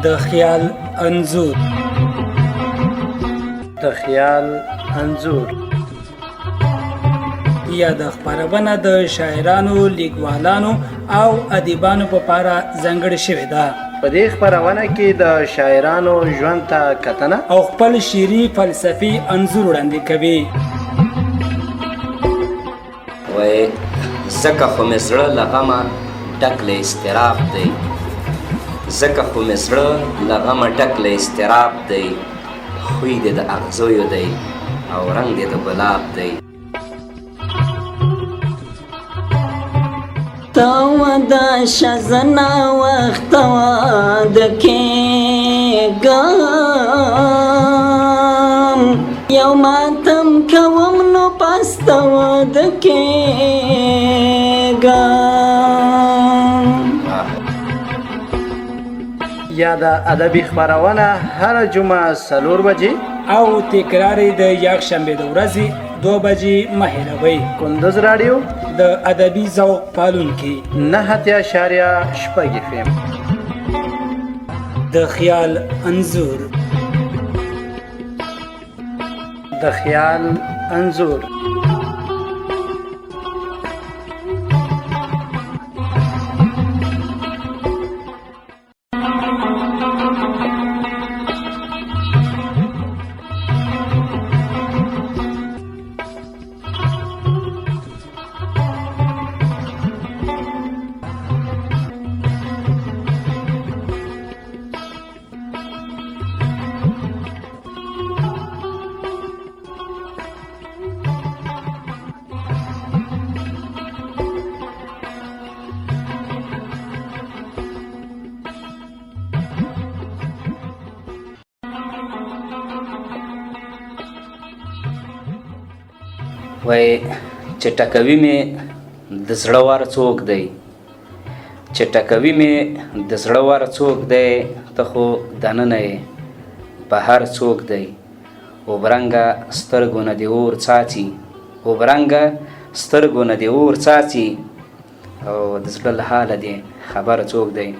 د خیال انځور. د خیال انځور یا د خپرونه د شاعرانو، لیکوالانو او ادیبانو په اړه ځانګړې شوې ده. په دې خپرونه کې د شاعرانو ژوند ته کتنه او خپل شعري فلسفي انځور وړاندې کوي. وای زکه خو مې زړه له غمه ډک له اضطراب دی، زکه خو مې زړه له غمه ډک له اضطراب دی، خوی دې د اغزیو دی او رنګ دې د ګلاب دی. تا ودا شزنا وخت واد کېږم، یو ماتم کوم نو پست واد کېږم. یا د ادبي خپرونه هر جمعه 4 بجې او تکرار د یکشنبه د ورځې 2 بجې مه هېروئ. کندوز رادیو د ادبي ذوق پالونکي 9.6 FM. د خیال انځور. د خیال انځور وای چې ټکوي مې د زړه ور څوک دی، چې ټکوي مې د زړه ور څوک دی، ته خو دننه یې بهر څوک دی. اوبرنګه سترګو نه دې اور څاڅي، اوبرنګه سترګو نه دې اور څاڅي، او د زړه له حاله دې خبر څوک دی.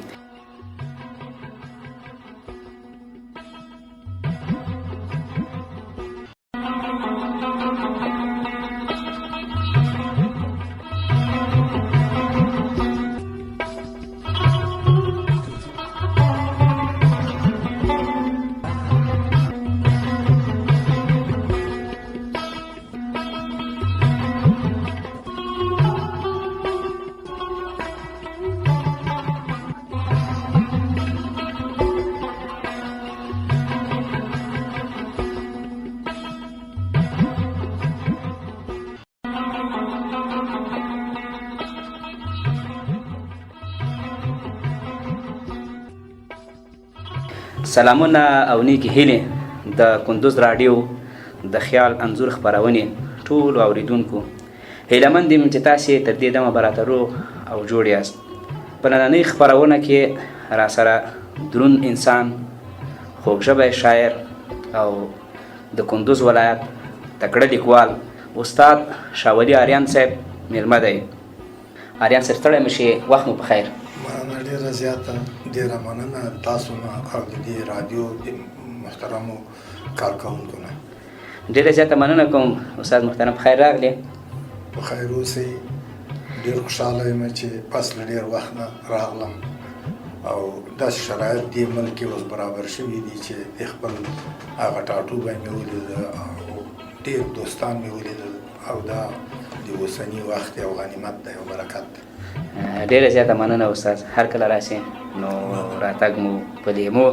سلامونه او نیکی هیلې د کندوز رادیو د خیال انځور خپرونې ټولو اوریدونکو. هیلهمند یم چې تاسې تر دې دمه به راته روغ او جوړ یاست. په نننۍ خپرونه کې راسره دروند انسان، خوږژبی شاعر او د کندوز ولایت تکړه لیکوال استاد شاه ولي آریان صاحب میلمه دی. آریان صاحب ستړی مه شئ، وخت مو په خیر. مننه ډېره زیاته، ډېره مننه تاسو نه او د دې رادیو د محترمو کارکوونکو نه. ډېره زیاته مننه کوم استاد محترم، په خیر راغلی. په خیر اوسئ. ډېر خوشحاله یم چې پس له ډېر وخت نه راغلم او داسې شرایط دې ملک کې اوس برابر شوي دي چې د خپل هغه ټاټوبی مې ولیدل او ډېر دوستان مې ولیدل او دا د اوسني وخت یو غنیمت دی او برکت دی. ډېره زیاته مننه استاد، هر کله راسئ نو راتګ مو په دې مو.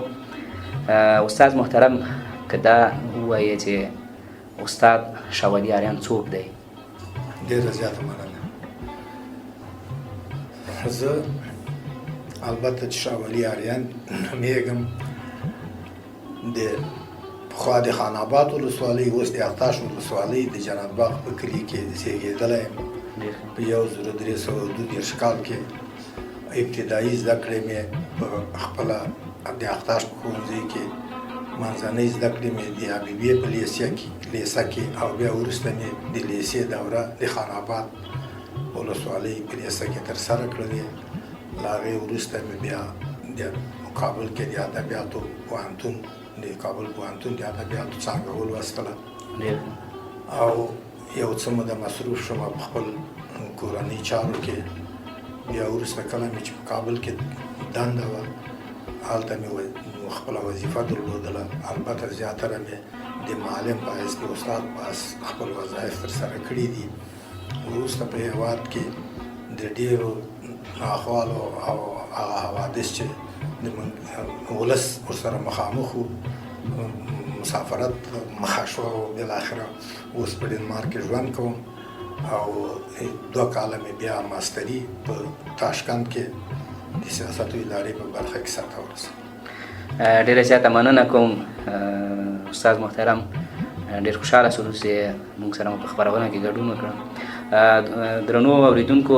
استاد محترم که دا ووایې چې استاد شاه ولي آریان څوک دی؟ ډېره زیاته مننه. زه البته چې شاه ولي آریان نومېږم، د پخوا د خان آباد ولسوالۍ اوس د اغتاش ولسوالۍ د جنات باغ په کلي کې زیږېدلی یم. په 1332 کال کې ابتدایي زده کړې مې په خپله د اغتاش په ښوونځي کې، منځنۍ زده کړې مې د حبیبیې په لیسه کې او بیا وروسته مې د لیسې دوره د خان آباد ولسوالۍ په لیسه کې ترسره کړلې. له هغې وروسته مې بیا د کابل کې د ادبیاتو پوهنتون د کابل پوهنتون د ادبیاتو څانګه ولوستله او یو څه موده مصروف شوم په خپل کورنۍ چارو کې. بیا وروسته کله مې چې په کابل کې دنده وه هلته مې خپله وظیفه درلودله. البته زیاتره مې د معلم په حیث د استاد په حیث خپل وظایف ترسره کړي دي. وروسته په هېواد کې د ډېرو ناخوالو او هغه حوادث چې د ولس ورسره مخامخ وو، مسافرت مخه شوه او بالاخره اوس په ډنمارک کې ژوند کوم او 2 کاله مې بیا ماستري په تاشکند کې د سیاستو ادارې په برخه کې سرته ورسوم. ډېره زیاته مننه کوم استاد محترم. ډېر خوشحاله شولو چې موږ سره په خپرونه کې ګډون وکړم. درنو اوریدونکو،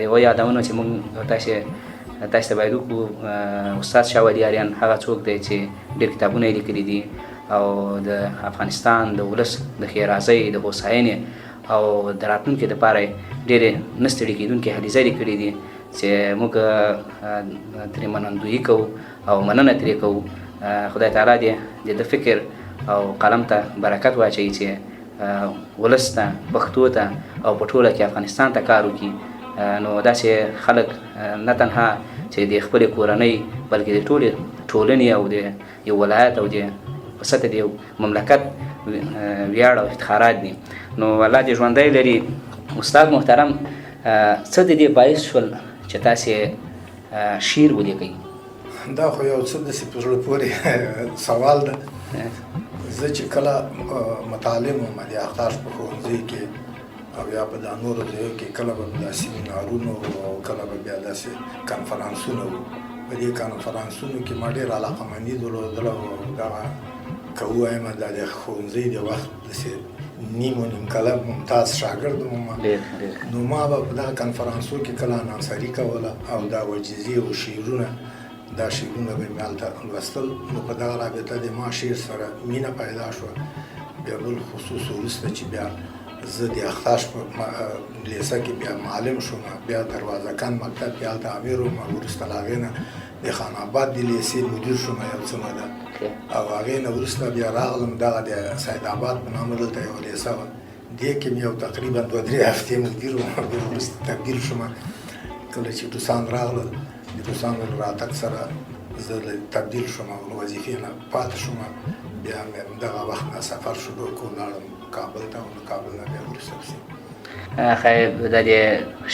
یوه یادونه چې موږ تاسو ته باید وکړو، استاد شاه ولي اریان هغه څوک دی چې ډېر کتابونه یې لیکلي دي او د افغانستان د ولس د ښېرازۍ د هوساینې او د راتلونکي دپاره یې ډېرې نه ستړي کېدونکې هلې ځلې کړي دي چې موږ ترې منندویي کوو او مننه ترې کوو. خدای تعالی دې د ده فکر او قلم ته برکت واچوي چې ولس ته، پښتو ته او په ټوله کې افغانستان ته کار وکړي. نو داسې خلک نه تنها چې د خپلې کورنۍ بلکې د ټولې ټولنې او د یو ولایت او د په سطح د یو مملکت ویاړ او افتخارات دي. نو الله دې ژوندی لري. استاد محترم، څه د دې باعث شول چې تاسې شعر ولیکئ؟ دا خو یو څه داسې په زړه پورې سوال ده. زه چې کله متعلم وم د اختاش په ښوونځي کې او یا په دا نورو ځایو کې، کله به دا سیمینارونه او کله به بیا داسې کنفرانسونه وو. په دې کنفرانسونو کې ما ډېر علاقهمندي درلودله او دغه که ووایم دا د ښوونځي د وخت داسې نیم و نیم کاله ممتاز شاګرد وم. نو ما به په دغه کنفرانسو کې کله انانسري کوله او دا وجیزې او شعرونه، دا شعرونه به مې هلته لوستل. نو په دغه رابطه د ما شعر سره مینه پیدا شوه. بیا بل خصوص وروسته چې بیا زه د اختاش په لیسه کې بیا معلم شوم، بیا دروازه کان مکتب کې هلته امیر وم. وروسته له هغې نه د خان آباد د لیسې مدیر شوم یو څه موده او هغې نه وروسته بیا راغلم دغه د سید آباد په نامه دلته یوه لیسه وه، دې کې مې یو تقریبا 2-3 هفتې مدیر وم. بیا وروسته تبدیل شوم. کله چې روسان راغلل، د روسانو له راتګ سره زه تبدیل شوم او له وظیفې نه پاتې شوم. بیا مې دغه وخت نه سفر شروع کړو، لاړم کابل ته او له کابل نه بیا وروسته خیر، دا د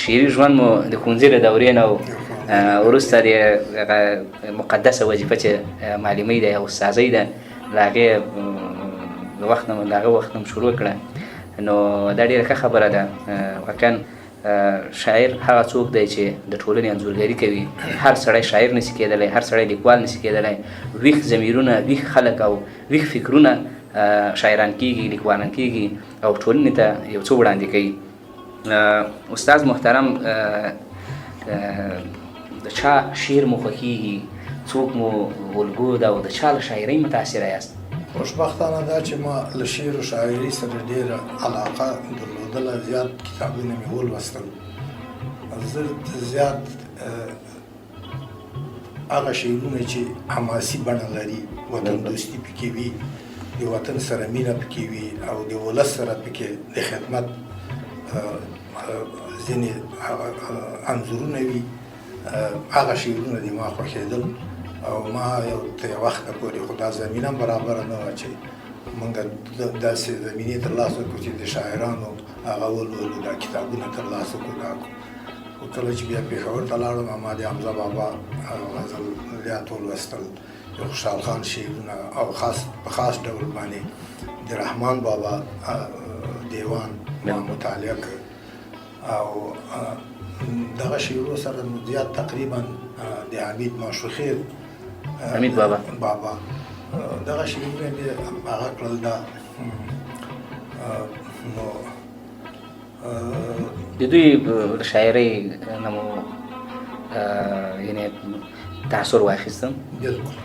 شعري ژوند مو د ښوونځي له دورې نه وروسته د مقدسه وظیفه چې معلمۍ ده او استاذۍ ده له هغې وخت نه شروع کړه. نو دا ډېره ښه خبره ده. واقعا شاعر هغه څوک دی چې د ټولنې انځورګري کوي. هر سړی شاعر نشي کېدلی، هر سړی لیکوال نشي کېدلی. ویښ ضمیرونه، ویښ خلک او ویښ فکرونه شاعران کېږي، لیکوالان کېږي او ټولنې ته یو څه وړاندې کوي. استاد محترم، د چا شعر مو خوښېږي؟ څوک مو الګو ده او د چا له شاعرۍ متاثره یاست؟ خوشبختانه دا چې ما له شعر و شاعري سره ډېره علاقه درلودله. زیات کتابونه مې ولوستل. زه زیات هغه شعرونه چې حماسي بڼه لري، وطن دوستي پکې وي، د وطن سره مینه پکې وي او د ولس سره پکې د خدمت ځینې انځورونه وي، هغه شعرونه دې ما خوښېدل. او ما تر یو وخته پورې خو دا زمینه برابره نه وه چې موږ داسې زمینې ترلاسه کړو چې د شاعرانو هغه ولولو، دا کتابونه ترلاسه کړو. خو کله چې بیا پېښور ته لاړم، ما د حمزه بابا غزلیات ولوستل، د خوشحال خان شعرونه او په خاص ډول باندې د رحمان بابا دیوان ما مطالعه کړ. او دغه شعرو سره زیات تقریبا د حمید ماشوخېل حمید بابا دغه شعرونه مې هغه کړل. دا نو د دوی شاعرۍ نه مو یعنې تاثر واخیستم؟ بلکل.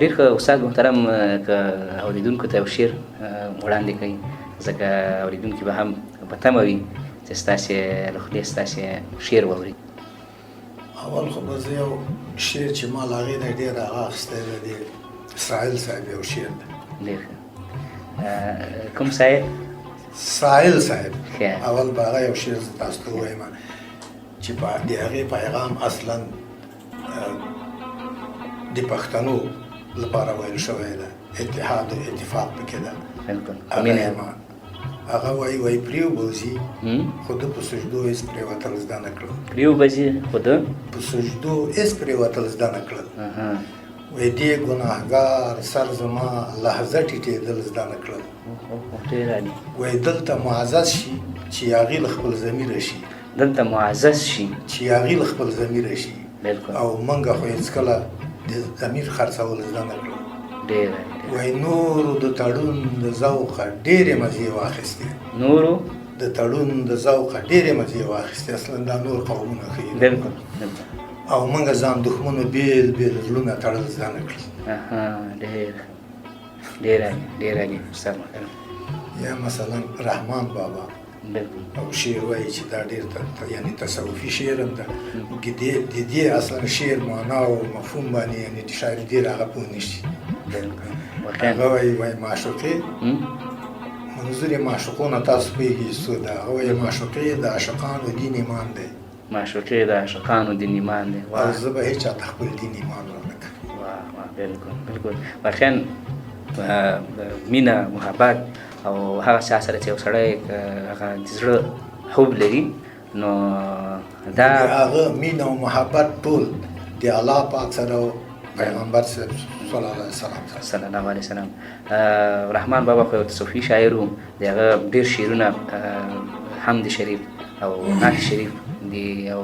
ډېر ښه استاد محترم، که اورېدونکو ته یو شعر وړاندې کوي، ځکه اورېدونکي به هم په تمه وي چې ستاسې له خولې ستاسې شعر واوري. اول خو به زه یو شعر چې ما له هغې نه ډېر هغه اخیستی دی د اسرائیل صاحب یو شعر دی ډېر ښه کوم صاحب ساحل صاحب خیر. اول به هغه یو شعر زه تاسو ته ووایم چې په د هغې پیغام اصلا د پښتنو لپاره ویل شوی ده اتحاد او اتفاق پکې ده بالکل هغه وایي پرېوبوځي خو ده په سجدو هېڅ پرېوتل زده نه کړل پرېوبځي خو ده په سجدو هېڅ پرېوتل زده نه کړل وایي دې ګناهګار سر زما لحظه ټیټېدل زده نه کړل ډېر عالي وایي دلته معزز شي چې هغې له خپل ضمیره شي دلته معزز شي چې هغې له خپل ضمیره شي بالکل او موږ خو هېڅکله د ضمیر خرڅول زده نه کړو ډېر وایي نورو د تړون د ذوقه ډېرې مزې واخیستې نورو د تړون د ذوقه ډېرې مزې واخیستې اصلا دا نور قومونه ښیي بالکل او موږ ځان دښمنو بیل بیل زړونه تړل زده نه کړل ډېر عالي استاد محترم یا مثلا رحمان بابا بالکل او شعر وایي چې دا ډېر یعنی تصوفي شعر هم ده د دې اصلا شعر معنا او مفهوم باندې یعنی شاعر ډېر هغه پوه نه شي هغه وایي معشوقې منظور یې معشوقونه تاسو پوهېږئ څو ده هغه وایي معشوقې د عاشقانو دین ایمان دی معشوقې د عاشقانو دین ایمان دی او زه به هېچا ته خپل دین ایمان ورنکړم بالکل واقعا مینه محبت او هغه چا سره چې یو سړی هغه د زړه حب لري نو دا هغه مینه او محبت ټول د الله پاک سره او پیغمبر صلی الله علیه وسلم رحمان بابا خو یو صوفي شاعر و د هغه ډېر شعرونه حمد شریف او نعت شریف دي او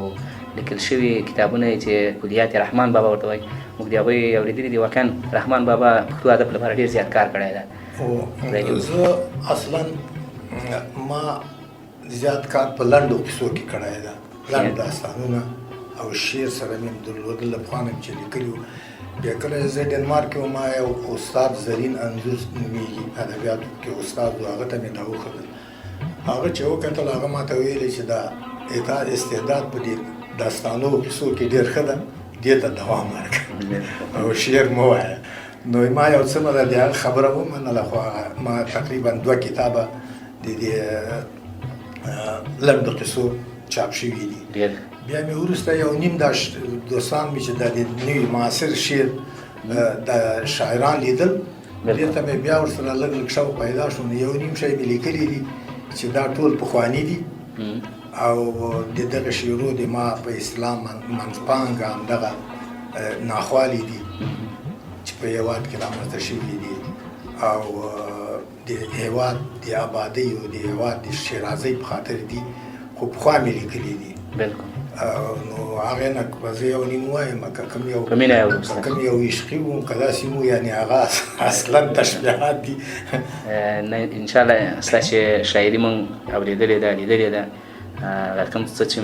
لیکل شوي کتابونه چې کلیات رحمان بابا ورته وایي موږ د هغوی اورېدلي دي واقعا رحمان بابا پښتو ادب لپاره ډېر زیات کار کړی ده زه اصلا ما زیات کار په لنډو کیسو کې کړی ده لنډ داستانونه او شعر سره مې درلودل له پخوا نه چې لیکلي وو بیا کله زه ډنمارک کې وم یو استاد زرین انځور نومېږي ادبیاتو کې استاد و هغه ته مې دا وښودل هغه چې وکتل هغه ما ته ویلې چې دا استعداد په دې داستانو کیسو کې ډېر ښه ده دې ته دوام ورکړه او شعر مه وایه نو ما یو څه مده د هغه خبره ومنله خو ما تقریبا 2 کتابه د دې لنډو قصو چاپ شوي دي بیا مې وروسته یو نیم دا دوستان مې چې دا د نوي معاصر شعر د شاعران لیدل دې ته مې بیا ورسره لږ لږ شوق پیدا شو نو یو نیم شی مې لیکلي دي چې دا ټول پخواني دي او د دغه شعرو د ما په اسلام منځپانګه همدغه ناخوالي دي چې په هېواد کې رامنځته شوي دي او د هېواد د آبادۍ او د هېواد د شیرازۍ په خاطر دي خو پخوا مې لیکلي دي بالکل نو هغې نه به زه یو نیم وایم که کوم یو عشقي و که داسې مو یعنې هغه اصلا تشبیهات دي انشاءالله ستا چې شاعري مونږ اورېدلې ده لیدلې ده کوم څه چې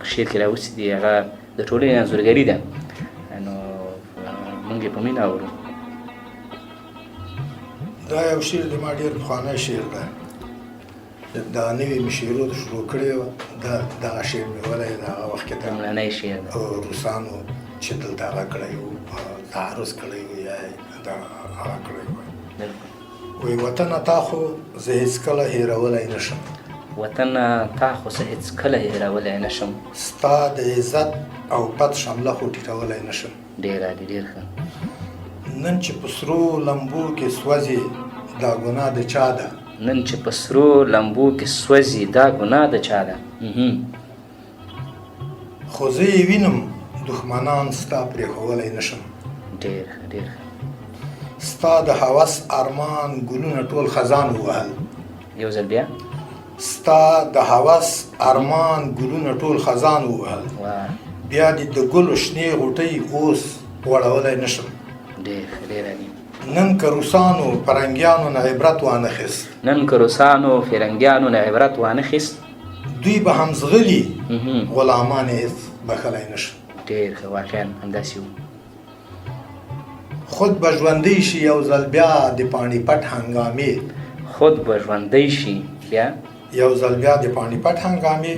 په شعر کې راوستي دي هغه د ټولنې انځورګري ده نو مونږ یې په مینه اورو دا یو شعر د ما ډېر پخوانی شعر ده دا نوې مې شعرونه شروع کړې وه دغه شعر مې ولی د هغه وخت کې لومړنی شعر ده روسانو چې دلته هغه کړی و تعرض کړی و یا دا هغه کړی و وایي وطنه تا خو زه هېڅکله هېرولی نه شم وطنه تا خو زه هېڅکله هېرولی نه شم ستا د عزت او پت شمله خو ټیټولی نه شم ډېر عالي ډېر ښه نن چې په سرو لمبو کې سوځي دا ګناه د چا ده نن چې په سرو لمبو کې سوځي دا ګناه د چا ده خو زه یې وینم دښمنان ستا پرېښولی نه شم ډېر ډېر ستا د هوس ارمان ګلونه ټول خزان ووهل یو ځل بیا ستا د هوس ارمان ګلونه ټول خزان ووهل بیا دې د ګلو شنې غوټۍ اوس غوړولی نه شم ډېر ډېر عالي نن که روسانو فرنګیانو نه عبرت وانخیست نن که روسانو فرنګیانو نه عبرت وانخیست دوی به هم زغلي غلامان یې هېڅ بخلی نه شم ډېر ښه واقعا همداسې وو خود به ژوندی شي یو ځل بیا د پاڼې پټ هنګامې خود به ژوندی شي بیا یو ځل بیا د پاڼې پټ هنګامې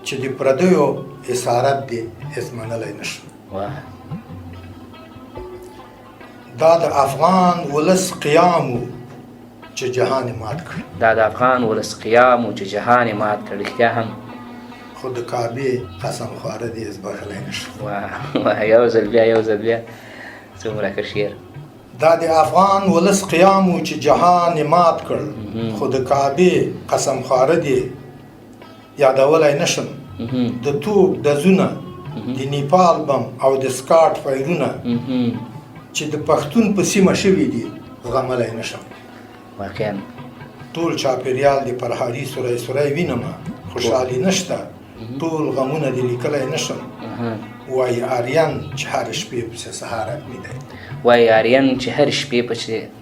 چې د پردیو اسارت دی هیڅ منلی نشم. واه دا د افغان ولس قیام و چې جهان یې مات کړ. دا د افغان ولس قیام و چې جهان یې مات کړ. رښتیا هم خو د کعبې قسم خواره دی هیڅ بخلی نشم. واه یو ځل بیا څومره ښه شعر. دا د افغان ولس قیام و چې جهان یې مات کړ، خو د کعبې قسم خواره دی یادولی نشم. د توپ ډزونه، د نیپال بم او د سکاټ فایرونه چې د پښتون په سیمه شوي دي زغملی نشم. واقعا ټول چاپېریال د پرهاري سوری وینمه، خوشحالي نشته، ټول غمونه دې لیکلی نشم. وایي آریان چې هر شپې پسې سهار حتمي دی. وایي آریان چې هر شپې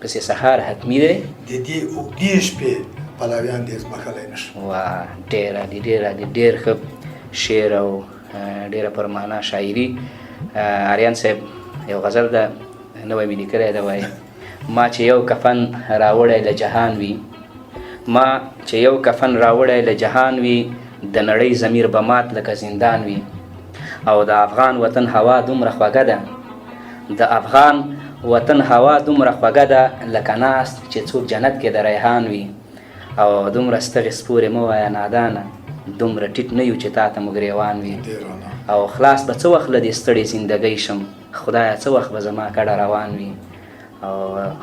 پسې سهار حتمي دی. د دې اوږدې شپې پلویان دې زبخلی نشم. واه ډېر ښه شعر او ډېره پرمعنا شاعري. آریان صاحب یو غزل ده نوی مې لیکلی ده، وایي ما چې یو کفن راوړی له جهان وي، ما چې یو کفن راوړی له جهان وي، د نړۍ ضمیر به مات لکه زندان وي. او د افغان وطن هوا دومره خوږه ده، د افغان وطن هوا دومره خوږه ده لکه ناست چې څوک جنت کې د ریحان وي. او دومره ستغې سپورې مه وایه نادانه، دومره ټیټ نه یو چې تا ته مو ګریوان وي. او خلاص به څه وخت له دې ستړې زندګۍ شم، خدایه څه وخت به زما کډه روان وي. او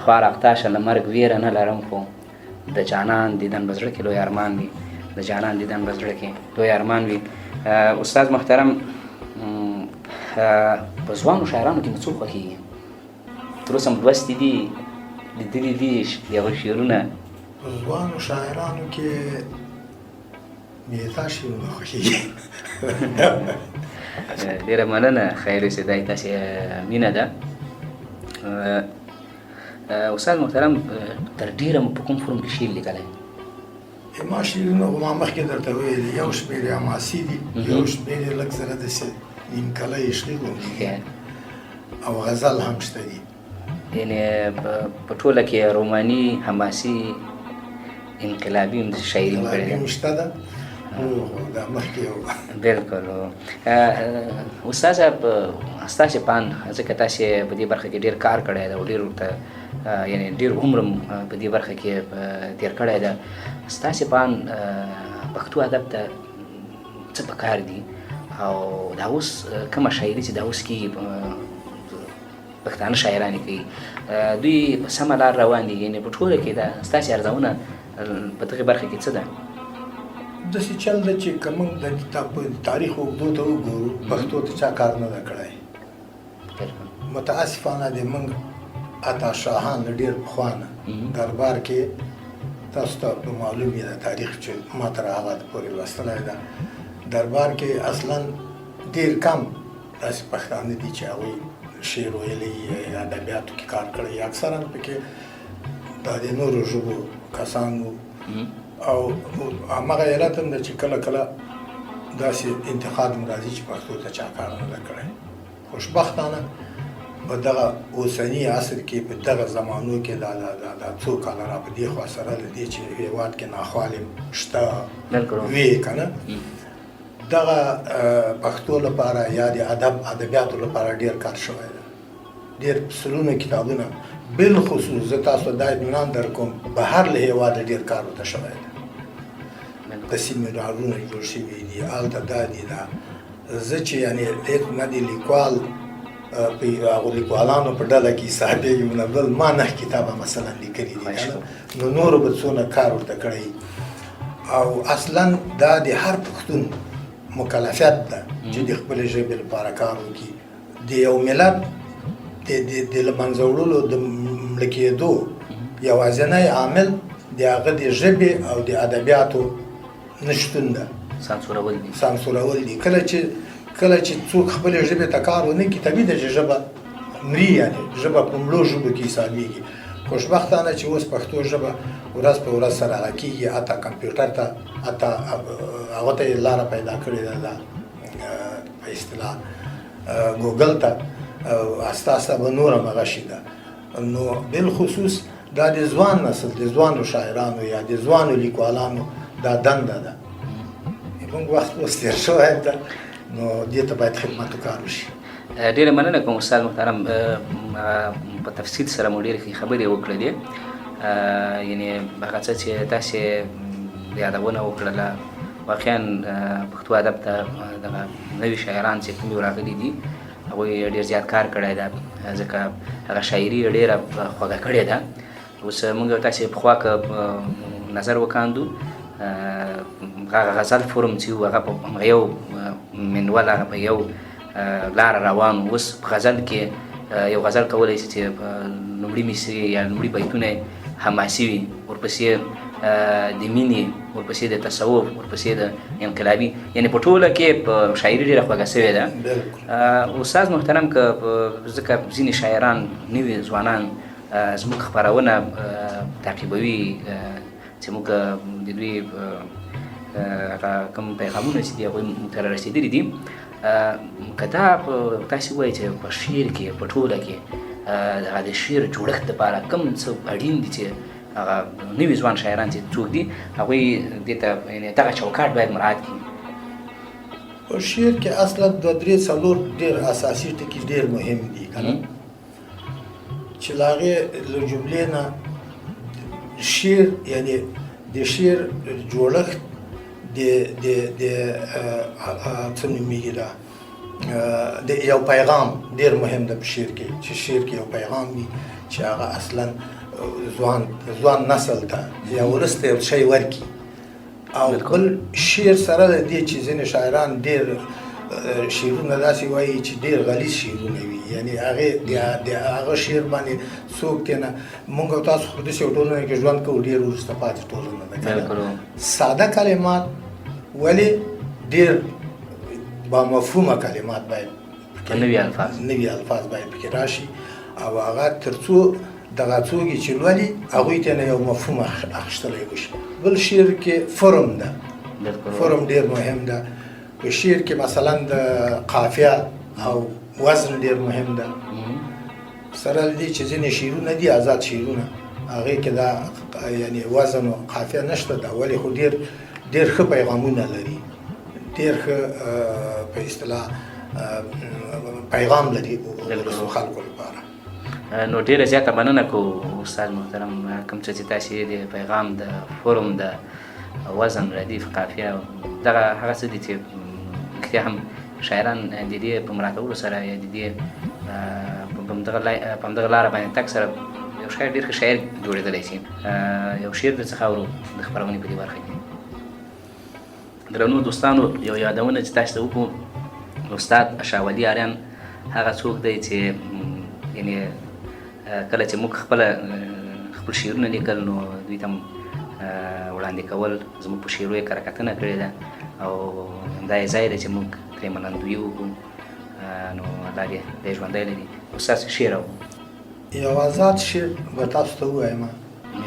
خوار اختاشه له مرګ ویره نه لرم، خو د جانان دیدن به زړه کې لوی ارمان وي. د جانان دیدن به زړه کې لوی ارمان وي. استاد محترم، په ځوانو شاعرانو کې مو څوک خوښېږي؟ تر اوسه مو لوستي دي، لیدلي دي یغه شعرونه؟ په ځوانو شاعرانو کې مې دا شعرونه خوښېږي. ډېره مننه خیر صدای تاسې مینه ده. استاد محترم، تر ډېره مو په کوم فورم کې شعر لیکلی؟ ما شعرونه خو ما مخکې درته ویلي، یو شمېر یې حماسي دي، یو شمېر یې لږ زره داسې نیمکله عشقي غوندې او غزل هم شته دي. یعنې په ټوله کې روماني، حماسي، انقلابي هم شاعري مو کړې ده؟ شته ده، دا مخکې یو. بلکل. استاد صاحب، ستاسې پان، ځکه تاسې په دې برخه کې ډېر کار کړی ده او ډېر ورته یعنې ډېر عمر په دې برخه کې تېر کړی ده، ستاسې پان پښتو ادب ته څه پکار دي؟ او دا اوس کومه شاعري چې دا اوس کېږي، پښتانه شاعران یې کوي، دوی په سمه لار روان دي؟ یعنې په ټوله کې دا ستاسې ارزونه په دغې برخه کې څه ده؟ داسې چل ده چې که موږ د تاریخ اوږدو ته وګورو، پښتو ته چا کار نه ده کړی. متاسفانه د موږ عطا شاهان له ډېر پخوا نه دربار کې، تاسو ته به معلوم وي د تاریخ چې ما تر هغه پورې لوستلی ده، دربار کې اصلا ډېر کم داسې پښتانه دي چې هغوی شعر ویلی یا ادبیاتو کې کار کړی، اکثرا پکې دا د نورو ژبو کسان وو. او همغه علت هم ده چې کله کله داسې انتقاد هم راځي چې پښتو ته چا کار نه ده کړی. خوشبختانه په دغه اوسني عصر کې، په دغه زمانو کې دا څو کاله را په دې خوا سره له دې چې هېواد کې ناخوالې شته وې که نه، دغه پښتو لپاره یا د ادبیاتو لپاره ډېر کار شوی ده، ډېر سلونه کتابونه. بالخصوص زه تاسو دا اطمینان در کوم بهر له هېواده ډېر کار ورته شوی ده، د سیمینارونه جوړ شوي دي، هلته دا دي. دا زه چې یعنې نه د لیکوال په هغو لیکوالانو په ډله کې حسابېږم نه، بل ما 9 کتابه مثلا لیکلي دي، نو نورو به څونه کار ورته کړی. او اصلا دا د هر پښتون مکلفیت ده چې د خپلې ژبې لپاره کار وکړي. د یو ملت د له منځه وړلو د مړه کېدو یوازینی عامل د هغه د ژبې او د ادبیاتو نشتون ده، سانسورول دي. کله چې څوک خپلې ژبې ته کار ونه کړي، طبیعي ده چې ژبه مري، یعنې ژبه په مړو ژبو کې حسابېږي. خوشبختانه چې اوس پښتو ژبه ورځ په ورځ سره هغه کېږي، حتی کمپیوټر ته، حتی هغه ته یې لاره پیدا کړې ده په اصطلاح ګوګل ته، اساسا به نور هم هغه شي ده. نو بالخصوص دا د ځوان نسل، د ځوانو شاعرانو یا د ځوانو لیکوالانو دا دنده ده. موږ وخت اوس تېر شوی ده، نو دې ته باید خدمت وکړ وشي. ډیره مننه کوم استاد محترم، په تفصیل سره مو ډیرې خبرې وکړلې. یعنی هغه څه چې تاسې یادونه وکړله، واقعا پښتو ادب ته دغه نوي شاعران چې کوم راغلي دي هغوی ډېر زیات کار کړی ده، ځکه هغه شاعري ډېره خوږه کړې ده. اوس موږ او تاسې پخوا که نظر وکاندو هغه غزل فورم چې و هغه په یو منول، هغه په یو لاره روان و. اوس په غزل کې یو غزل کولی شي چې لومړي مصري یا لومړي بیتونه حماسي وي، ورپسې د مینې، ورپسې د تصوف، ورپسې د انقلابي، یعنی په ټوله کې په شاعري ډېره خوږه سوې ده. استاد محترم که ځکه ځینې شاعران نوي ځوانان زموږ خپرونه تعقیبوي چې موږ د دوی هغه کوم پیغامونه چې دي هغوی موږ ته رارسېدلي دي، که دا تاسې ووایئ چې په شعر کې په ټوله کې د شعر جوړښت دپاره کوم څه اړین دي چې هغه نوي ځوان شاعران چې څوک دي هغوی دې ته یعنې دغه چوکاټ باید مراعات کړي؟ په شعر کې اصلا 2-3-4 ډېر اساسي ټکي ډېر مهم دي که نه، چې له هغې له جملې نه شعر یعنې د شعر جوړښت د څه نومېږي دا د یو پیغام ډېر مهم ده په شعر کې، چې شعر کې یو پیغام وي چې هغه اصلا ځوان نسل ته یا وروسته یو شی ورکړي. او بل شعر سره د دې چې ځینې شاعران ډېر شعرونه داسې وایي چې ډېر غلیظ شعرونه وي، یعنی هغې د هغه شعر باندې څوک دی نه. مونږ او تاسو خو داسې یو ټولنه کې ژوند کوو، ډېر وروسته پاتې ټولنه ده که ساده کلمات ولې ډېر بامفهومه کلمات باید نوي الفاظ باید پکې راشي، او هغه تر څو دغه څوک چې لولي هغوی ته نه یو مفهوم اخیستلی وشي. بل شعر کې فرم ده، فرم ډېر مهم ده. په شعر کې مثلا د قافیه او وزن ډېر مهم ده. سره له دې چې ځینې شعرونه دي آزاد شعرونه، هغې کې دا یعنې وزن او قافیه نشته ده، ولې خو ډېر ښه پیغامونه لري، ډېر ښه په اصطلاح پیغام لري ولسو خلکو لپاره. نو ډېره زیاته مننه کوو استاد محترم، کوم څه چې تاسې د پیغام د فورم د وزن، ردیف، قافیه، دغه هغه څه دي چې رښتیا هم شاعران د دې په مراعاتولو سره یا د دې په همدغه لاره باندې تګ سره یو شاعر ډېر ښه شاعر جوړېدلی شي. یو شعر درڅخه اورو د خپرونې په دې برخه کې. درنو دوستانو، یو یادونه چې تاسو ته وکړو، استاد شاه ولي آریان هغه څوک دی چې یعنې کله چې موږ خپل شعرونه لیکل نو دوی ته وړاندې کول، زموږ په شعرو یې کره کتنه کړې ده، او همدا یې ځای دی چې موږ پرې منندویي وکړو. نو الله دې ژوندی لري. استاد شعر یو آزاد شعر به تاسو ته ووایم.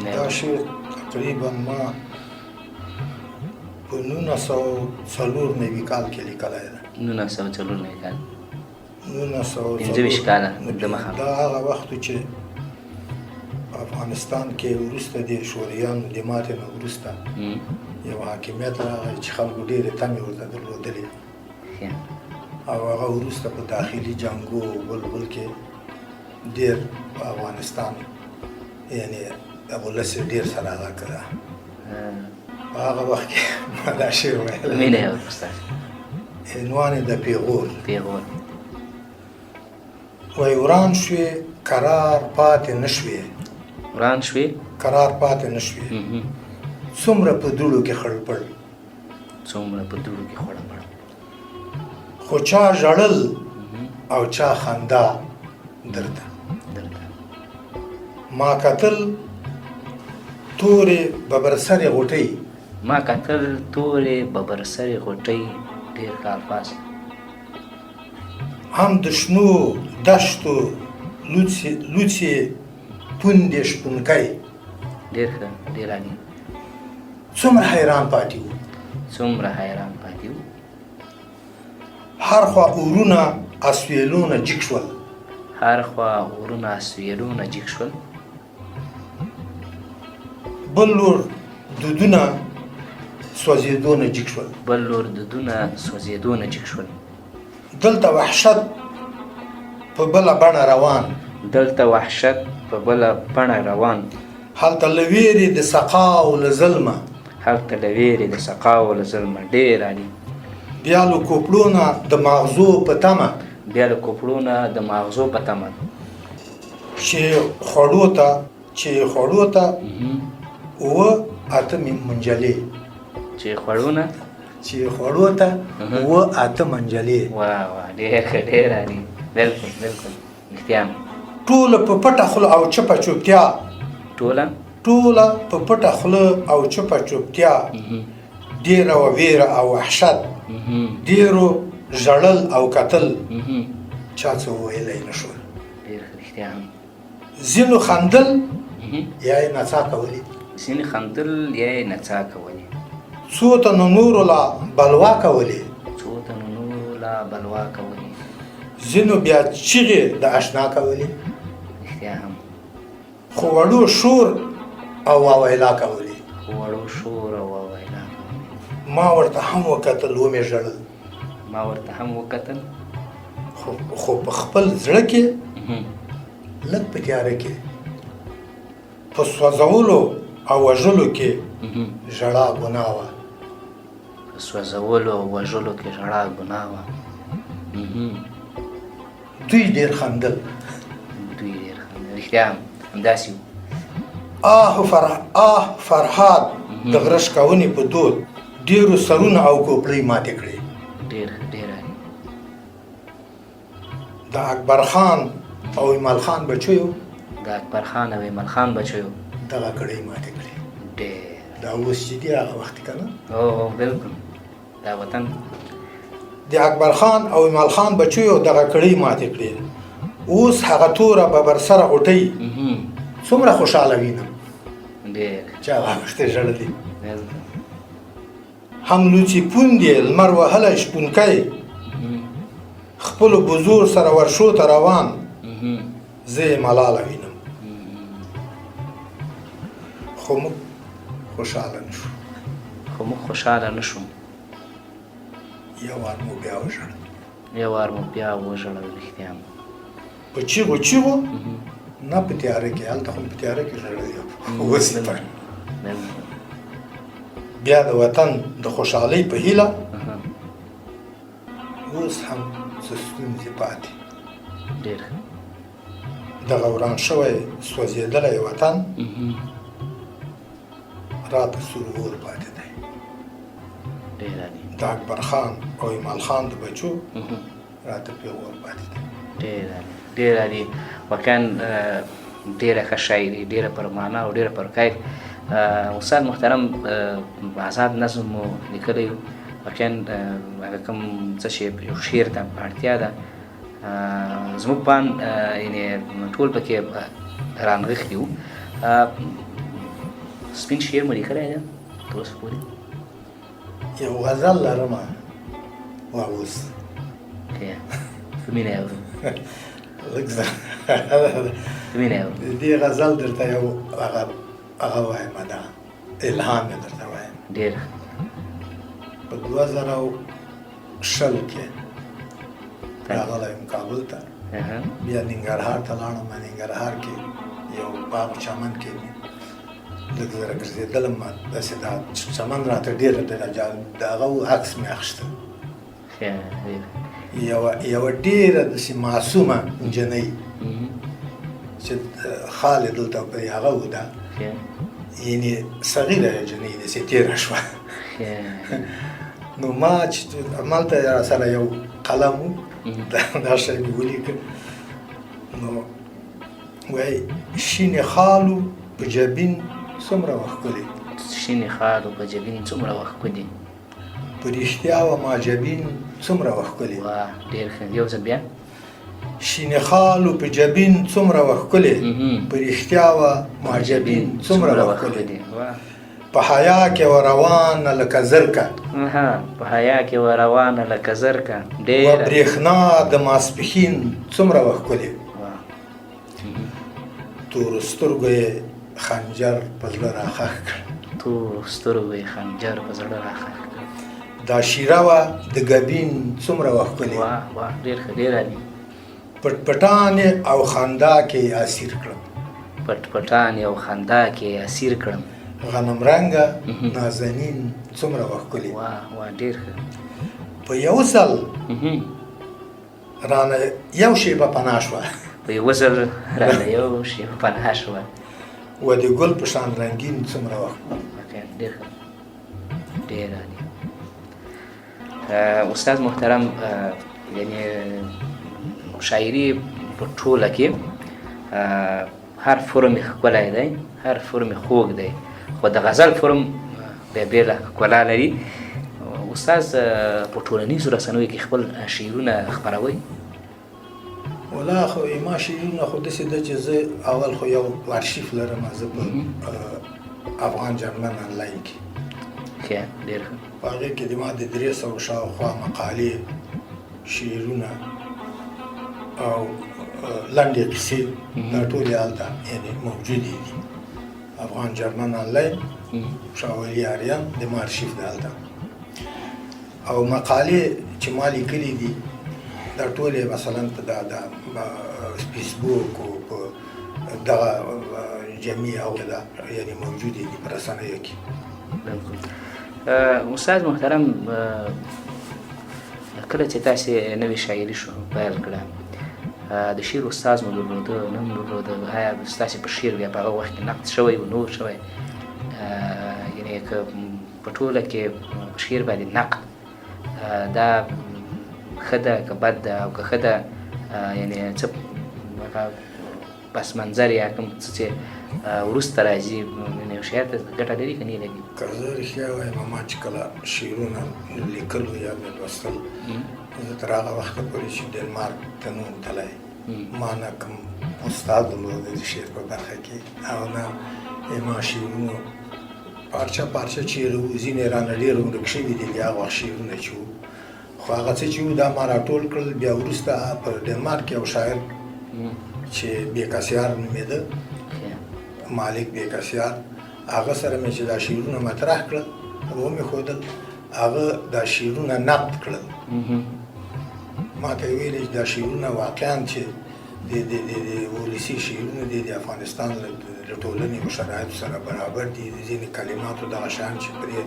دا شعر تقریبا ما په 1994 کال کې لیکلی ده. 1994 کال، 1925 کاله د مخه. دا هغه وخت چې افغانستان کې وروسته د شورویانو د ماتې نه وروسته یو حاکمیت راغی چې خلکو ډېرې تمې ورته درلودلې، او هغه وروسته په داخلي جنګو بل کې ډېر په افغانستان یعنې د ولس یې ډېر سره علاقه ده. په هغه وخت کې ما دا شعر ویلی. مینه یې استاد. عنوان یې د پیغور. وایي وران شوې قرار پاتې نه شوې، وران شوې قرار پاتې نه شوې، څومره په دوړو کې خړپړ، څومره په دوړو کې خړپړ، خو چا ژړل او چا خندا درته. ما کتل تورې ببرسرې غوټۍ، ما کتل تورې ببرسرې غوټۍ، ډېر ښه الفاظ. هم د شنو دشتو لوڅې پوندې شپونکی، ډېر ښه، ډېر عالي. څومره حیران پاتې وو، څومره حیران پاتې وو. هر خوا اورونه اسویلونه جګ شول، هر خوا اورونه اسویلونه جګ شول. بل لور دودونه سوځېدونه جګ شول، بل لور دودونه سوځېدونه جګ شول. دلته وحشت په بله بڼه روان دلته وحشت په بله بڼه روان هلته له ویرې د سقا او له ظلمه هلته له ویرې د سقا او له ظلمه ډېر عالي بیا له کوپړو نه د ماغزو په تمه بیا له کوپړو نه د ماغزو په تمه چې خوړو ته اوه اته منجلې چې خوړونه چې خوړو ته اوه اته منجلې واه واه ډېر عالي بلکل بلکل رښتیا ټوله په پټه خوله او چپه چوپتیا ټوله په پټه خوله او چپه چوپتیا ډېره ویره او وحشت ډېرو ژړل او کتل چا څه وویلی نه شول ډېر رښتیا ځینو خندل یا یې نڅا کولې ځینې خندل یا یې نڅا کولې څو تنو نورو لا بلوا کولې ځینو بیا چیغې د اشنا کولې رښتیا هم خو وړو شور او واویلا کولې ما ورته هم وکتل ومې ژړل خو په خپل زړه کې لږ په تیاره کې په سوځولو او وژلو کې ژړا ګناه وه دوی ډېر خندل رښتیا هم همداسې آه فرهاد د غره شکونې په دود ډېرو سرونه او کوپړۍ ماتې کړې ډېر د اکبر خان او ایمل خان بچیو دغه کړۍ ماتې کړې دا اوس چې دی هغه وخت که نه بلکل دا وطن د اکبر خان او ایمل خان بچیو دغه کړۍ ماتې کړې اوس هغه توره ببر سره غوټۍ څومره خوشحاله وینم چې هغه وخت یې ژړلي هم لوڅي پوندې لمر وهلی شپونکی خپلو بزور سره ورشو ته روان زه یې ملاله وینم خو موږ خوشحاله نه شو یو وار مو بیا وژړل رښتیا هم په چیغو نه په تیاره کې هلته خو په تیاره کې ژړل اوس یې بیا د وطن د خوشحالۍ په هیله اوس هم څه ستونزې پاتې دغه وران شوی سوځېدلی وطن راته سور اور پاتې دی د اکبر خان او ایمل خان د بچو راته پیغور پاتې دی ډېر عالي واقعا ډېره ښه شاعري ډېره پر معنا او ډېره پر کیف استاد محترم آزاد نظم مو لیکلی و واقعا هغه کوم څه چې یو شعر ته اړتیا ده زموږ پان یعنې ټول پکې رانغښتي وو سپین شعر مو لیکلی ده تر اوسه پورې یو غزل لرمه واوس په مینه یې اورم لږ زه په مینه یې اورم د دې غزل درته یو هغه وایم دا الهام یې درته وایم ډېر په 2000 کې راغلی یم کابل ته بیا ننګرهار ته لاړم ننګرهار کې یو باغ چمن کې لږ زره ګرځېدلم داسې دا چمن راته ډېره د هغه عکس مې اخیسته یوه ډېره داسې معصومه نجنۍ چې خال یې دلته پرې هغه و دا یعنې صغیره نجنۍ داسې تېره شوه نو ما چې همالته راسره یو قلم و دا شی مې ولیکه نو وایي شینې خالو په جبین څومره وښکلې په رښتیا وه ما جبین څومره وښکلې ډېر ښه یو ځل بیا شینې خالو په جبین څومره وښکلې په رښتیا وه ما جبین څومره وښکلې په حیا کې و روانه لکه زرکه ډېره و برېښنا د ماسپښین څومره وښکلې تورو سترګو یې خنجر په زړه راښخ کړ دا شیره وه د ګبین څومره وه ښکلې واه واه ډېر ښه ډېر عالي. پټ پټانې او خندا کې اسیر کړم پټ پټان او خندا کې اسیر کړم. غنم رنګه نازنین څومره وه ښکلې واه واه ډېر ښه. په یو ځل رانه یو شیبه پناه شوه په یوه ځل راله یو شیبه پناه شوه. و د ګل په شان رنګین څومره وه ډېر ښه ډېر عالي. استاد محترم یعنی شاعري په ټوله کې هر فرم یې ښکلی دی، هر فرم یې خوږ دی، خو د غزل فرم بیا بېله ښکلا لري. استاد په ټولنیزو رسنیو کې خپل شعرونه خپروئ؟ ولا خو ما شعرونه خو داسې ده چې زه اول خو یو آرشیف لرم زه په افغان جرمن آنلاین کې ښه ډېر ښه. په هغې کې د ما د 300 شاوخوا مقالې شعرونه او لنډې قصې دا ټولې هلته یعنې موجودې دي. افغان جرمن آنلاین شاه ولي اریان د ما آرشیف ده هلته. او مقالې چې ما لیکلي دي دا ټولې مثلا په دا فیسبوک او په دغه جمعي او دا یعنې موجودې دي په رسنیو کې. استاد محترم کله چې تاسې نوې شاعري پیل کړه د شعر استاد مو درلوده نه مو درلوده؟ آیا ستاسې په شعر بیا په هغه وخت کې نقد شوی و نور شوی؟ یعنې که په ټوله کې په شعر باندې نقد دا ښه ده که بد ده؟ او که ښه ده یعنې څه پس منظر یا کوم څه چې وروسته راځي یو شاعر ته ګټه لري که نه لري؟ که زه رښتیا وایم ما چې کله شعرونه لیکلو یا مې لوستل زه تر هغه وخته پورې چې ډنمارک ته نه وم تللی ما نه کوم استاد درلوده د شعر په برخه کې او نه ما شعرونو پارچه پارچه چیرې وو ځینې رانه ډېر ورک شوي دي د هغه وخت شعرونه چې وو خو هغه څه چې وو دا ما راټول کړل. بیا وروسته په ډنمارک یو شاعر چې بېکسیار نومېده مالک بېکسیار هغه سره مې چې دا شعرونه مطرح کړل ومې ښودل هغه دا شعرونه نقد کړل. ما ته یې ویلې چې دا شعرونه واقعا چې د ولسي شعرونه دي د افغانستان له ټولنې او شرایطو سره برابر دي. د ځینې کلماتو دغه شیان چې په دې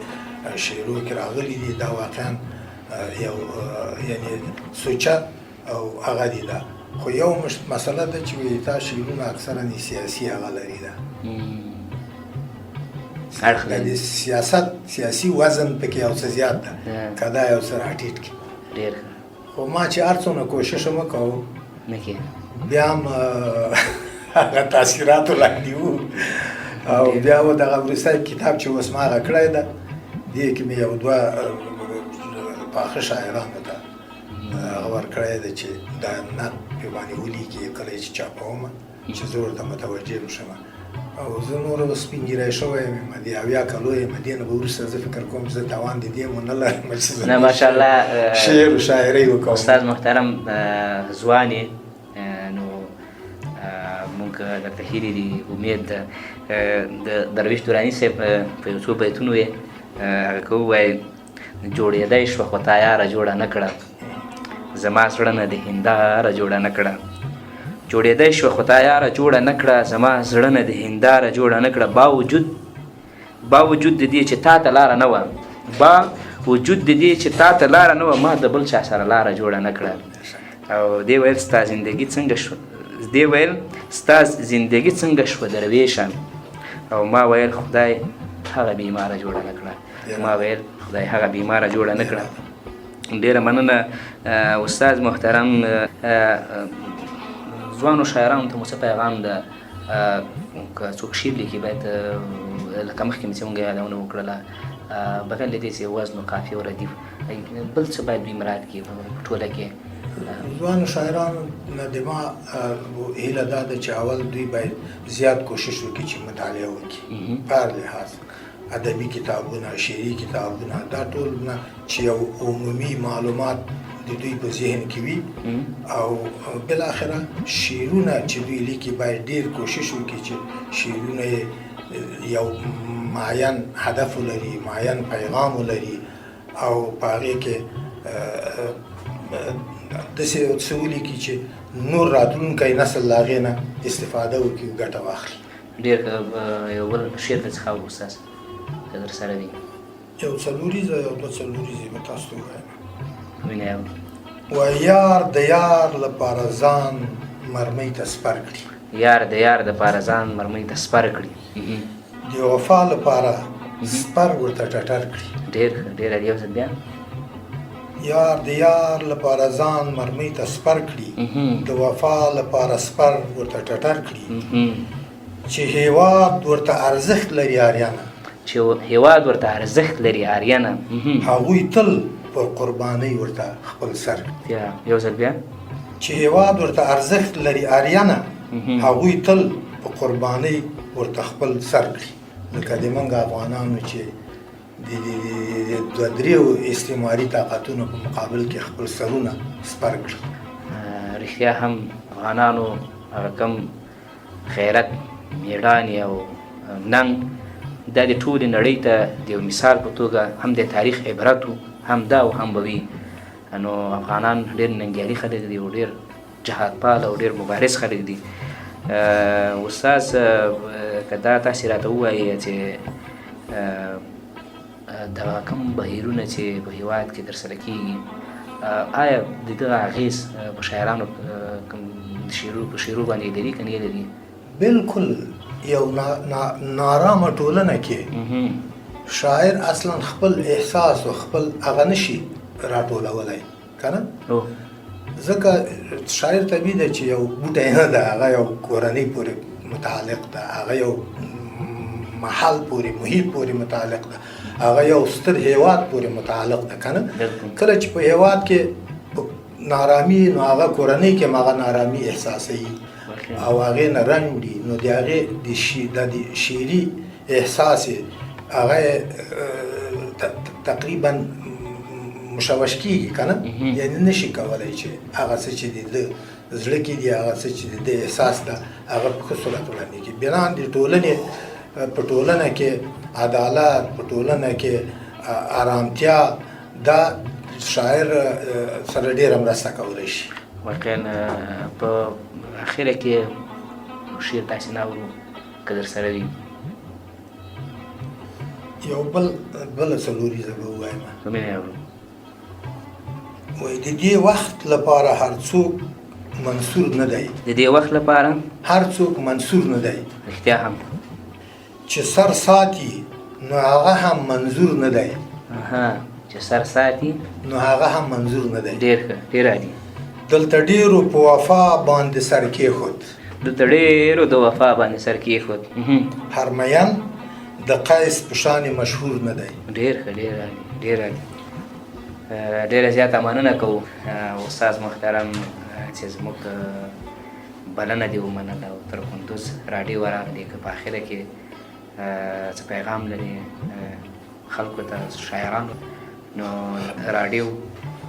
شعرو کې راغلي دي دا واقعا یو یعنې سوچه او هغه دي ده. خو یو مسله ده چې دا شعرونه اکثرا سیاسي هغه لري ده د سیاست سیاسي وزن پکې یو څه زیات ده که دا یو څه راټیټ کړي. ډېر خو ما چې هر څومره کوشش هم وکړو نه کېږي بیا هم هغه تاثیراتو لاندې وو او بیا و دغه وروستی کتاب چې اوس ما هغه کړی ده دې کې مې یو دوه پاخه شاعرانو ته هغه ورکړی ده چې دا نقد پرې باندې ولیکي کله چې چاپومه چې زه ورته متوجه شم. او زه نور اوس سپین ږیری شوی یم 80 کالو یم دې نه به وروسته زه فکر کوم زه توان د دې مو نه لرم چې نه ماشاءالله شعر و شاعري وکړم. استاد محترم ځوان یې نو موږ درته هیلې دي امید ده د درویش دراني صاحب په یو څو بیتونو یې هغه که ووایي جوړېدی شوه خو تا یاره جوړه نه کړه زما زړه نه د هنداره جوړه نه کړه جوړېدی شوه خو تا یاره جوړه نه کړه زما زړه نه د هنداره جوړه نه کړه باوجود د دې چې تا ته لاره نه وه باوجود د دې چې تا ته لاره نه وه ما د بل چا سره لاره جوړه نه کړه. او دې ویل ستا زندګي څنګه شوه دې ویل ستا زندګي څنګه شوه درویشه او ما ویل خدای هغه بیماره جوړه نه کړه ما ویل خدای هغه بیماره جوړه نه کړه. ډېره مننه استاد محترم. ځوانو شاعرانو ته مو څه پیغام ده که څوک شعر لیکي باید لکه مخکې مې چې مونږ یادونه وکړله بغیر له دې چې وزن و قافیه او ردیف بل څه باید دوی مراعات کړي په ټوله کې؟ ځوانو شاعرانو نه د ما هیله دا ده چې اول دوی باید زیات کوشش وکړي چې مطالعه وکړي په هر لحاظ ادبي کتابونه شعري کتابونه دا ټول نه چې یو عمومي معلومات د دوی په ذهن کې وي او بالاخره شعرونه چې دوی لیکي باید ډېر کوشش وکړي چې شعرونه یو معین هدف ولري معین پیغام ولري او په هغې کې داسې څه ولیکي چې نور راتلونکی نسل له هغې نه استفاده وکړي او ګټه واخلي. ډېر یو بل شعر درڅخه اورو استاد که در سره وي. یو څلوریزه یو دوه څلوریزې به تاسو ته ووایم. وینه اورو. وایي یار د یار لپاره ځان مرمۍ ته سپر کړي، یار د یار دپاره ځان مرمۍ ته سپر کړي، د وفا لپاره سپر ورته ټټر کړي. ډېر ښه، ډېر عالي. یو ځل بیا. یار د یار لپاره ځان مرمۍ ته سپر کړي، د وفا لپاره سپر ورته ټټر کړي، چې هېواد ورته ارزښت لري آریانه، چې هېواد ورته ارزښت لري آریانه، هغوی تل پر قربانۍ ورته خپل سر کړي. بیا یو ځل بیا. چې هېواد ورته ارزښت لري آریانه، هغوی تل په قربانۍ ورته خپل سر کړي. لکه د موږ افغانانو چې د دوه دریو استعماري طاقتونو په مقابل کې خپل سرونه سپر کړي. رښتیا هم افغانانو هغه کم غیرت، میړانې او ننګ دا د ټولې نړۍ ته د یو مثال په توګه هم د تاریخ عبرت و، هم دا او هم به وي. نو افغانان ډېر ننګیالي خلک دي او ډېر جهادپال او ډېر مبارز خلک دي. استاد که دا تاسې راته ووایې چې دغه کوم بهیرونه چې په هېواد کې ترسره کېږي آیا د دغه اغېز په شاعرانو کوم په شعرو باندې لري که نه لري؟ بالکل. یو نارامه ټولنه کې شاعر اصلا خپل احساس او خپل هغه نشي راټولولی که نه؟ ځکه شاعر طبیعي ده چې یو بوټی نه ده، هغه یو کورنۍ پورې متعلق ده، هغه یو محل پورې محیط پورې متعلق ده، هغه یو ستر هېواد پورې متعلق ده که نه؟ کله چې په هېواد کې نارامي نو هغه کورنۍ کې هم هغه نارامي احساسوي او هغې نه رنج وړي، نو د هغې د شعري احساس هغه تقریبا مشوش کېږي که نه؟ یعنې نشي کولی چې هغه څه چې د ده زړه کې دي، هغه څه چې د ده احساس ده، هغه په ښه صورت وړاندې کړي. بنان د ټولنې په ټولنه کې عدالت، په ټولنه کې آرامتیا، دا شاعر سره ډېره مرسته کولی شي. واقعا په اخره کې شعر تاسې نه اورو که در سره وي؟ یو بله څلوریزه به ووایم. ومینه اورو. وایي د دې وخت لپاره هر څوک منصور نه دی، د دې وخت لپاره هر څوک منصور نه دی، رښتیا هم چې سر ساتي نو هغه هم منظور نه دی. چې سر ساتي نو هغه هم منظور نه دی. ډېر ښه، ډېر عالي. دلته ډېرو په وفا باندې سر کېښود، دلته ډېرو د وفا باندې سر کېښود، هر مین د قیس په شانې مشهور نه دی. ډېر ښه، ډېر عالي، ډېر عالي. ډېره زیاته مننه کوو استاد محترم چې زموږ بلنه دې ومنله او تر کندوز راډیو ورغلې، که په اخره کې څه پیغام لري خلکو ته، شاعرانو، نو راډیو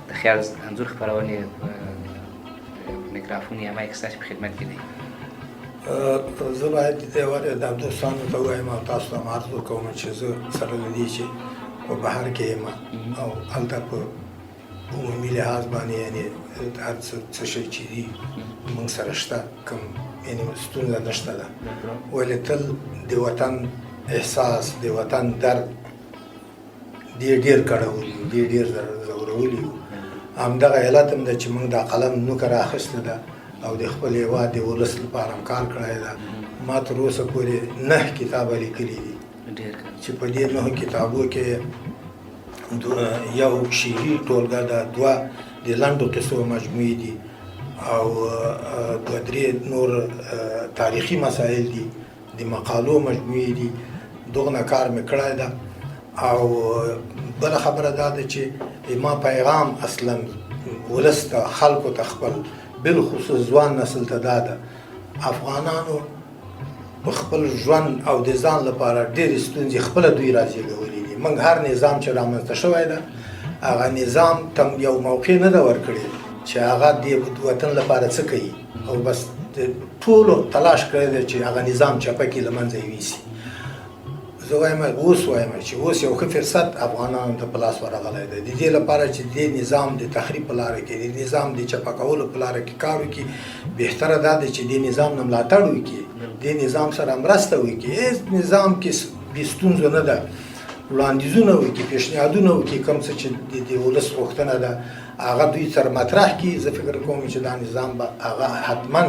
د خیال انځور خپرونې میکرافون یا مایک ستاسې په خدمت کې دی. زه باید د دوستانو ته ووایم او تاسو ته هم عرض وکوم چې زه سره له دې چې په بهر کې یم او هلته په عمومي لحاظ باندې یعنې هر څه شی چې دي موږ سره شته، کوم یعنې ستونزه نشته ده، ولې تل د وطن احساس، د وطن درد دې ډېر کړولی و، دې ډېر ځورولي و. همدغه علت هم ده چې موږ دا قلم نوکه رااخیستې ده او د خپل هېواد د ولس لپاره هم کار کړی ده. ما تر اوسه پورې 9 کتابه لیکلي دي چې په دې 9 کتابو کې یو شعري ټولګه ده، 2 د لنډو قصو مجموعې دي او 2-3 نور تاریخي مسایل دي، د مقالو مجموعې دي. دغه کار مې کړی ده. او بله خبره دا ده چې ما پیغام اصلا ولس ته، خلکو ته، خپل بالخصوص ځوان نسل ته دا ده، افغانانو په خپل ژوند او د ځان لپاره ډېرې ستونزې خپله دوی رازېږولي دي. موږ هر نظام چې رامنځته شوی ده، هغه نظام ته یو موقع نه ده ورکړې چې هغه د وطن لپاره څه کوي، او بس ټولو تلاش کړی دی چې هغه نظام چپه کړي، له منځه یې ویسي. زه وایم اوس وایم چې اوس یو ښه فرصت افغانانو ته په لاس ورغلی دی د دې لپاره چې دې نظام د تخریب په لاره کې د نظام د چپه کولو په لاره کې کار وکړي بهتره دا دی چې دې نظام نه ملاتړ وکړي دې نظام سره مرسته وکړي هېڅ نظام کې بې ستونزو نه ده وړاندیزونه وکړي پیشنهادونه وکړي کوم څه چې د ولس غوښتنه ده هغه دوی سره مطرح کړي زه فکر کوم چې دا نظام به هغه حتما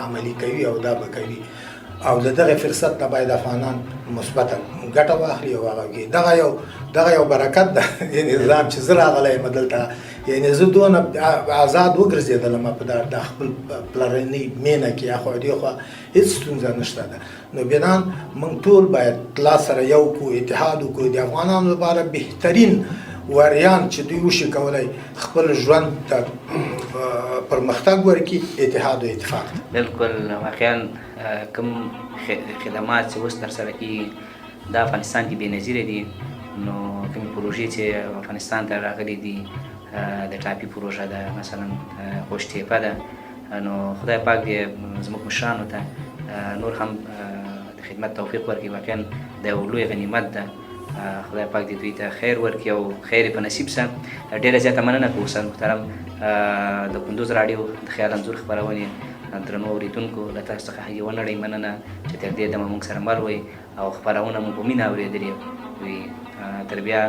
عملي کوي او دا به کوي او د دغه فرصت نه باید افغانان مثبته ګټه واخلي او هغه کې دغه یو برکت ده نظام چې زه راغلی یم دلته یعنې زه دونه آزاد وګرځېدلم په د خپل پلرنۍ مینه کې اخوا دېخوا هېڅ ستونزه نشته ده نو بنان موږ ټول باید لاس سره یو کړو اتحاد وکړو د افغانانو لپاره بهترین وریان چې دوی وشي کولی خپل ژوند ته پرمختګ ورکړي اتحاد او اتفاق بالکل واقعا کوم خدمات چې اوس ترسره کېږي دا افغانستان کې بېنظیره دي نو کومې پروژې چې افغانستان ته راغلي دي د ټاپي پروژه ده مثلا خوشتیپه ده نو خدای پاک دې زموږ مشرانو ته نور هم د خدمت توفیق ورکړي واقعا د یو لوی غنیمت ده خدای پاک دې دوی ته خیر ورکړي او خیر یې په نصیب سه ډېره زیاته مننه کوو استاد محترم د کندوز راډیو د خیال انځور خپرونې درنو اورېدونکو له تاسو څخه یوه نړۍ مننه چې تر دې دمه موږ سره مل وئ او خپرونه مو په مینه اورېدلې وي تر بیا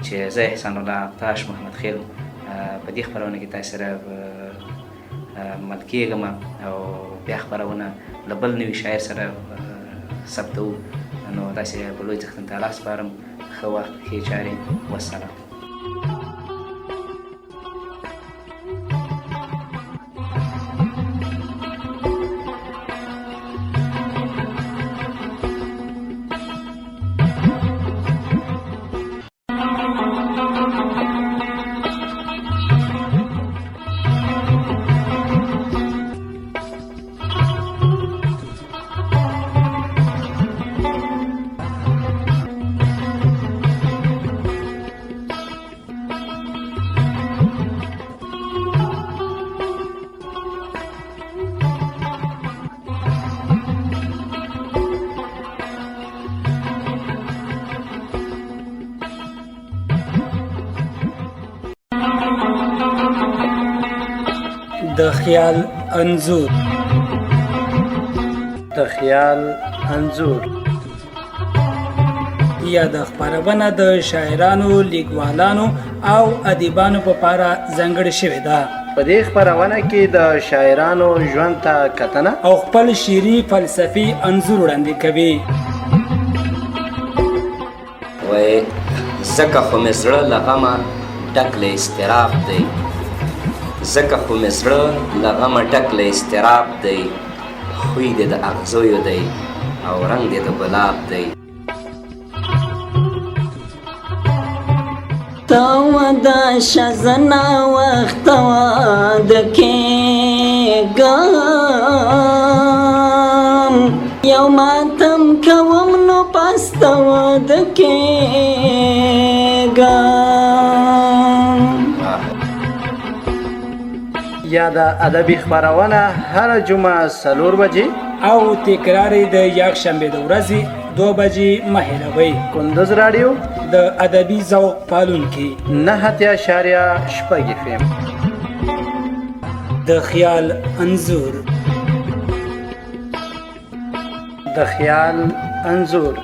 چې زه احسان الله تاش محمد خیل په دې خپرونه کې تاسو سره مل کېږم او بیا خپرونه له بل نوي شاعر سره ثبتوو نو داسې په لوی څښتن تعالی سپارم ښه وخت ښې چارې والسلام د خیال انځور د خیال انځور یا د خپرونه د شاعرانو لیکوالانو او ادیبانو په پاره ځانګړې شوې ده په دې خپرونه کې د شاعرانو ژوند ته کتنه او خپل شعري فلسفي انځور وړاندې کوي وای زکه خو مې زړه له غمه ډک له اضطراب دی زکه خو مې زړه له غمه ډک له اضطراب دی خوی دې د اغزیو دی او رنګ دې د ګلاب دی تاوه دا شزنا وخت واده کېږم یو ماتم کوم نو پسته واده کېږم یا د ادبي خپرونه هره جمعه 4 بجې او تکرار یې د یکشنبې د ورځې 2 بجې مه هېروئ کندوز راډیو د ادبي ذوق پالونکي 9.6 FM د خیال انځور د خیال انځور